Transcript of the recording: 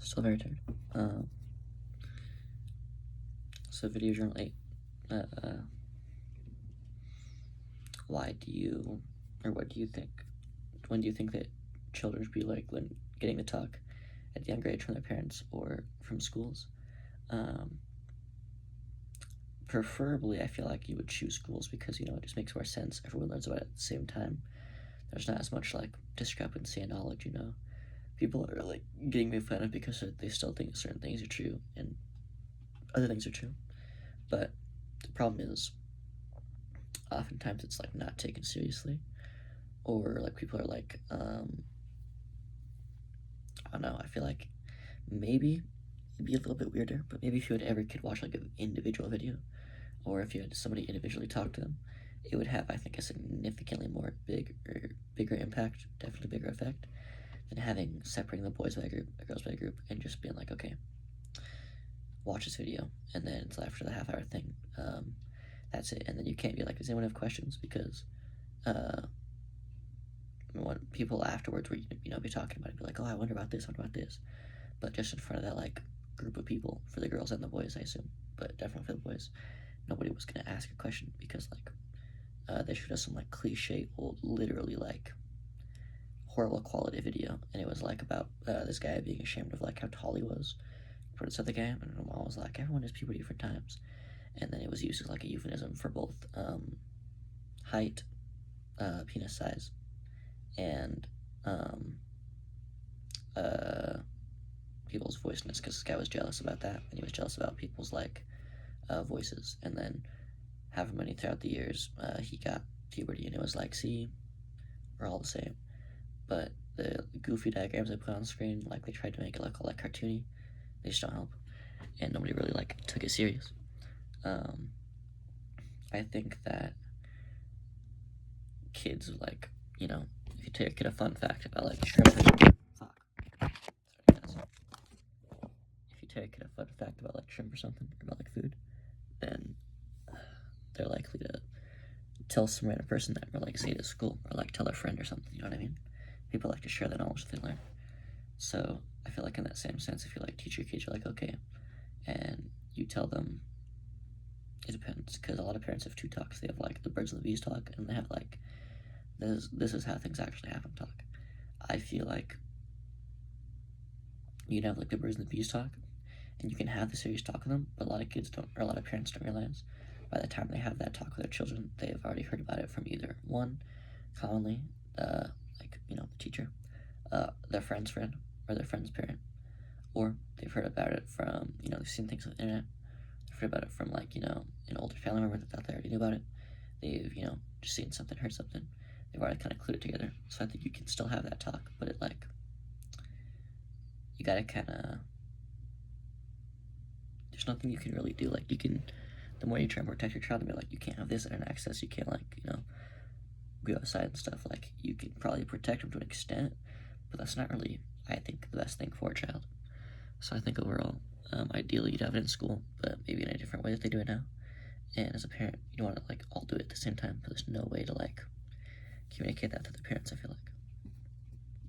Still very tired. So video journal 8. Why do you, or what do you think? When do you think that children should be like getting the talk at the younger age from their parents or from schools? Preferably, I feel like you would choose schools because, it just makes more sense. Everyone learns about it at the same time. There's not as much like discrepancy in knowledge, People are like getting made fun of because they still think certain things are true and other things are true. But the problem is, oftentimes it's like not taken seriously, or like people are like, I don't know. I feel like maybe it'd be a little bit weirder, but maybe if you had every kid watch like an individual video, or if you had somebody individually talk to them, it would have, I think, a significantly more bigger impact, definitely bigger effect, than separating the boys by a group, the girls by a group, and just being like, okay, watch this video, and then until after the half-hour thing, that's it. And then you can't be like, does anyone have questions? Because when people afterwards were be talking about it, be like, oh, I wonder about this, but just in front of that like group of people, for the girls and the boys, I assume, but definitely for the boys, nobody was gonna ask a question because like they showed us some like cliche old, literally like horrible quality video, and it was like about this guy being ashamed of like how tall he was. Put it to the game, and my mom was like, everyone has puberty different times, and then it was used as like a euphemism for both height, penis size, and people's voiceness, because this guy was jealous about that, and he was jealous about people's like voices, and then however many throughout the years he got puberty, and it was like, see, we're all the same. But the goofy diagrams they put on screen, like they tried to make it look all like cartoony, they just don't help, and nobody really like took it serious. I think that kids like, if you take a kid a fun fact about like shrimp, if you take a kid a fun fact about like shrimp or something, or about like food, then they're likely to tell some random person that, or like say it at school, or like tell a friend or something. You know what I mean? People like to share the knowledge that they learn. So I feel like in that same sense, if you like teach your kids, you're like, okay, and you tell them, it depends, because a lot of parents have two talks. They have like the birds and the bees talk, and they have like this is how things actually happen talk. I feel like you can have like the birds and the bees talk, and you can have the serious talk with them, but a lot of kids don't, or a lot of parents don't realize by the time they have that talk with their children, they have already heard about it from either one, commonly, the teacher, their friend's friend, or their friend's parent, or they've heard about it from, they've seen things on the internet, they've heard about it from like, an older family member that thought they already knew about it, they've, just seen something, heard something, they've already kind of clued it together. So I think you can still have that talk, but it like, you gotta kind of, there's nothing you can really do. Like the more you try and protect your child, and be like, you can't have this internet access, you can't like, go outside and stuff, like you can probably protect them to an extent, but that's not really, I think, the best thing for a child. So I think overall, ideally you'd have it in school, but maybe in a different way that they do it now. And as a parent, you don't want to like all do it at the same time, but there's no way to like communicate that to the parents, I feel like.